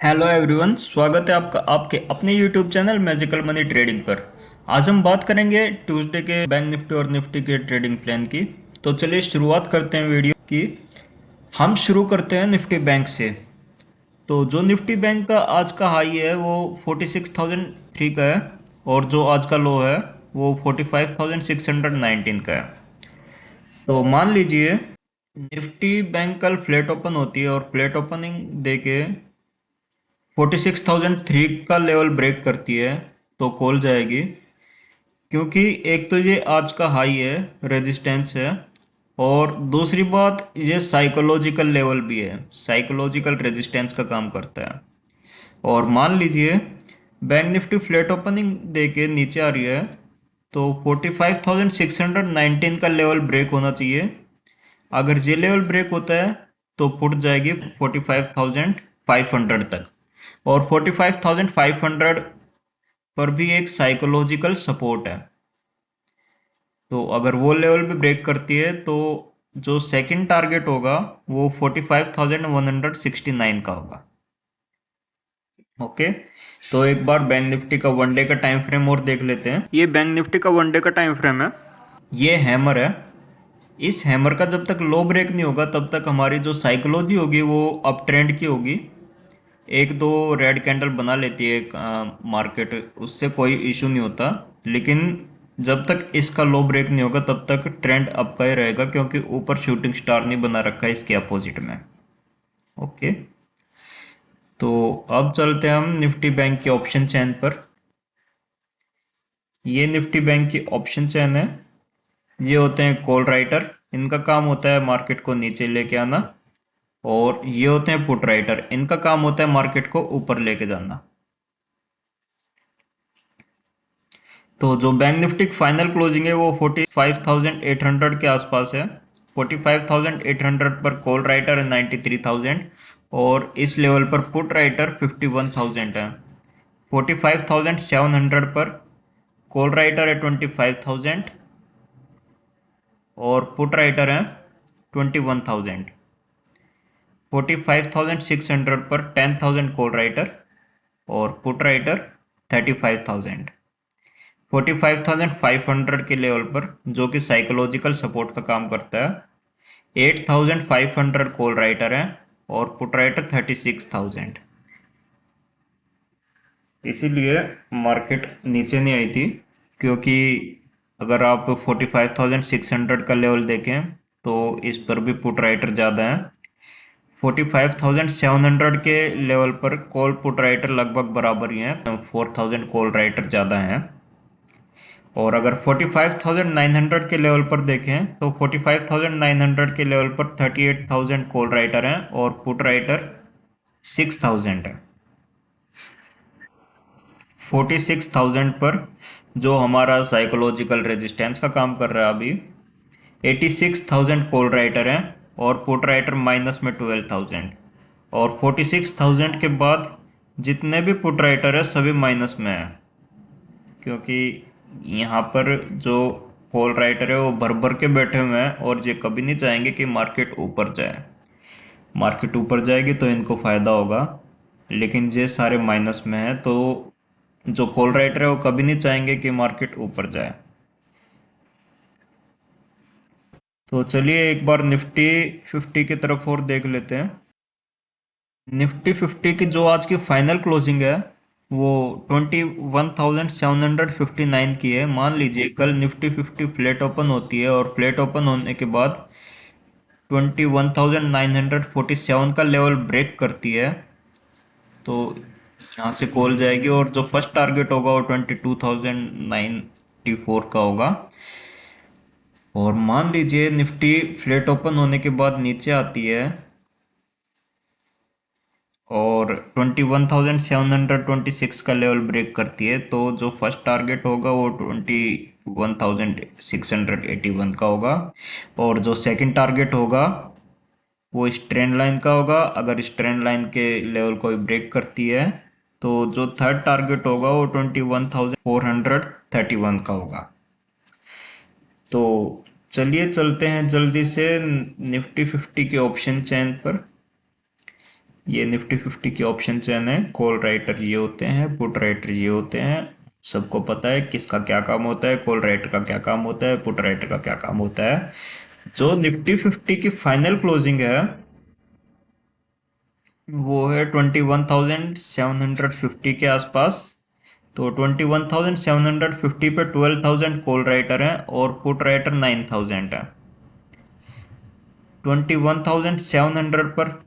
Hello everyone, स्वागत है आपका आपके अपने YouTube channel magical money trading पर। आज हम बात करेंगे ट्यूसडे के बैंक निफ्टी और निफ्टी के ट्रेडिंग प्लान की। तो चलिए शुरुआत करते हैं वीडियो की। हम शुरू करते हैं निफ्टी बैंक से। तो जो निफ्टी बैंक का आज का हाई है वो 46,003 का है, और जो आज का लो है वो 45,619 का है। तो मान लीजिए निफ्टी बैंक कल फ्लैट ओपन होती है और फ्लैट ओपनिंग देके 46,003 का लेवल ब्रेक करती है तो कॉल जाएगी, क्योंकि एक तो ये आज का हाई है, रेजिस्टेंस है, और दूसरी बात ये साइकोलॉजिकल लेवल भी है, साइकोलॉजिकल रेजिस्टेंस का काम करता है। और मान लीजिए बैंक निफ्टी फ्लैट ओपनिंग दे के नीचे आ रही है तो 45,619 का लेवल ब्रेक होना चाहिए। अगर ये लेवल ब्रेक होता है तो पुट जाएगी 45,500 तक, और 45,500 पर भी एक साइकोलॉजिकल सपोर्ट है। तो अगर वो लेवल भी ब्रेक करती है तो जो सेकंड टारगेट होगा वो 45,169 का होगा। ओके, तो एक बार बैंक निफ्टी का वन डे का टाइम फ्रेम और देख लेते हैं। ये बैंक निफ्टी का वन डे का टाइम फ्रेम है, ये हैमर है। इस हैमर का जब तक लो ब्रेक नहीं होगा तब तक हमारी जो साइकोलॉजी होगी वो अप ट्रेंड की होगी। एक दो रेड कैंडल बना लेती है मार्केट, उससे कोई इशू नहीं होता। लेकिन जब तक इसका लो ब्रेक नहीं होगा तब तक ट्रेंड अप का ही रहेगा, क्योंकि ऊपर शूटिंग स्टार नहीं बना रखा है इसके अपोजिट में। ओके, तो अब चलते हैं हम निफ्टी बैंक के ऑप्शन चैन पर। ये निफ्टी बैंक की ऑप्शन चैन है। ये होते हैं कॉल राइटर, इनका काम होता है मार्केट को नीचे लेके आना। और ये होते हैं पुट राइटर, इनका काम होता है मार्केट को ऊपर लेके जाना। तो जो बैंक निफ्टी की फाइनल क्लोजिंग है वो 45,800 के आसपास है। 45,800 पर कॉल राइटर है 93,000, और इस लेवल पर पुट राइटर 51,000 है। 45,700 पर कॉल राइटर है 25,000, और पुट राइटर है 21,000। 45,600 पर 10,000 कॉल राइटर, और पुट राइटर 35,000। 45,500 के लेवल पर, जो कि साइकोलॉजिकल सपोर्ट का काम करता है, 8,500 कॉल राइटर है, और पुट राइटर 36,000। इसीलिए मार्केट नीचे नहीं आई थी, क्योंकि अगर आप 45,600 का लेवल देखें तो इस पर भी पुट राइटर ज़्यादा है। 45,700 के लेवल पर कॉल पुट राइटर लगभग बराबर ही हैं, 4,000 कॉल राइटर ज़्यादा हैं। और अगर 45,900 के लेवल पर देखें तो 45,900 के लेवल पर 38,000 कॉल राइटर हैं, और पुट राइटर 6,000 है। 46,000 पर जो हमारा साइकोलॉजिकल रेजिस्टेंस का काम कर रहा है अभी, 86,000 कॉल राइटर हैं, और पुट राइटर माइनस में 12,000। और 46,000 के बाद जितने भी पुट राइटर है सभी माइनस में है, क्योंकि यहाँ पर जो कॉल राइटर है वो भर भर के बैठे हुए हैं, और ये कभी नहीं चाहेंगे कि मार्केट ऊपर जाए। मार्केट ऊपर जाएगी तो इनको फ़ायदा होगा, लेकिन ये सारे माइनस में है, तो जो कॉल राइटर है वो कभी नहीं चाहेंगे कि मार्केट ऊपर जाए। तो चलिए एक बार निफ्टी 50 की तरफ और देख लेते हैं। निफ्टी 50 की जो आज की फाइनल क्लोजिंग है वो 21,759 की है। मान लीजिए कल निफ्टी 50 फ्लैट ओपन होती है, और फ्लैट ओपन होने के बाद 21,947 का लेवल ब्रेक करती है तो यहाँ से कॉल जाएगी, और जो फर्स्ट टारगेट होगा वो 22,094 का होगा। और मान लीजिए निफ्टी फ्लैट ओपन होने के बाद नीचे आती है और 21,726 का लेवल ब्रेक करती है, तो जो फर्स्ट टारगेट होगा वो 21,681 का होगा। और जो सेकंड टारगेट होगा वो इस ट्रेंड लाइन का होगा। अगर इस ट्रेंड लाइन के लेवल को ब्रेक करती है तो जो थर्ड टारगेट होगा वो 21,431 का होगा। तो चलिए चलते हैं जल्दी से निफ्टी 50 के ऑप्शन चेन पर। ये निफ्टी 50 के ऑप्शन चेन है। कॉल राइटर ये होते हैं, पुट राइटर ये होते हैं। सबको पता है किसका क्या काम होता है, कॉल राइटर का क्या काम होता है, पुट राइटर का क्या काम होता है। जो निफ्टी 50 की फाइनल क्लोजिंग है वो है 21,750 के आसपास। तो 21,750 पे 12,000 कॉल राइटर हैं और पुट राइटर 9,000 है। 21,700 पर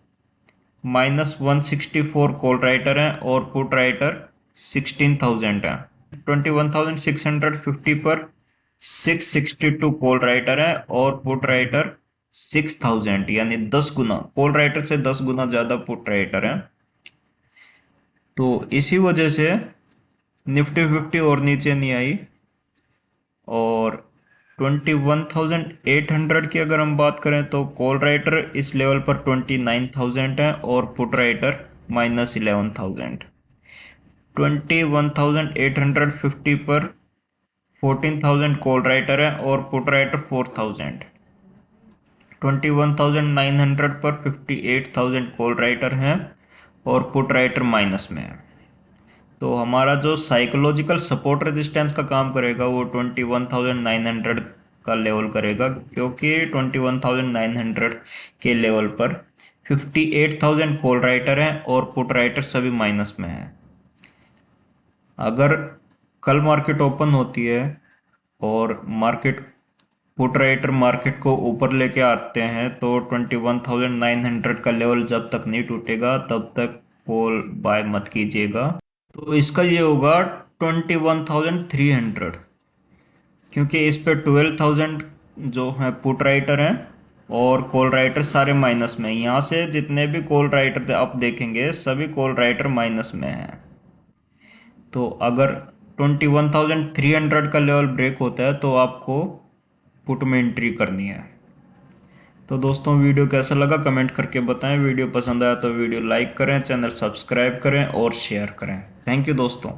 -164 कॉल राइटर हैं और पुट राइटर 16,000 है। 21,650 पर 662 कॉल राइटर है और पुट राइटर 6,000, यानी 10 गुना, कॉल राइटर से 10 गुना ज़्यादा पुट राइटर है। तो इसी वजह से निफ्टी 50 और नीचे नहीं आई। और 21,800 की अगर हम बात करें तो कॉल राइटर इस लेवल पर 29,000 है और पुट राइटर -11,000। 21,850 पर 14,000 कॉल राइटर है और पुट राइटर 4,000। 21,900 पर 58,000 कॉल राइटर हैं और पुट राइटर माइनस में है। तो हमारा जो साइकोलॉजिकल सपोर्ट रेजिस्टेंस का काम करेगा वो 21,900 का लेवल करेगा, क्योंकि 21,900 के लेवल पर 58,000 कॉल राइटर हैं और पुट राइटर सभी माइनस में है। अगर कल मार्केट ओपन होती है और मार्केट पुट राइटर मार्केट को ऊपर लेके आते हैं तो 21,900 का लेवल जब तक नहीं टूटेगा तब तक कॉल बाय मत कीजिएगा। तो इसका ये होगा 21,300, क्योंकि इस पे 12,000 जो है पुट राइटर हैं और कॉल राइटर सारे माइनस में। यहाँ से जितने भी कॉल राइटर आप देखेंगे सभी कॉल राइटर माइनस में हैं। तो अगर 21,300 का लेवल ब्रेक होता है तो आपको पुट में एंट्री करनी है। तो दोस्तों वीडियो कैसा लगा कमेंट करके बताएं। वीडियो पसंद आया तो वीडियो लाइक करें, चैनल सब्सक्राइब करें और शेयर करें। थैंक यू दोस्तों।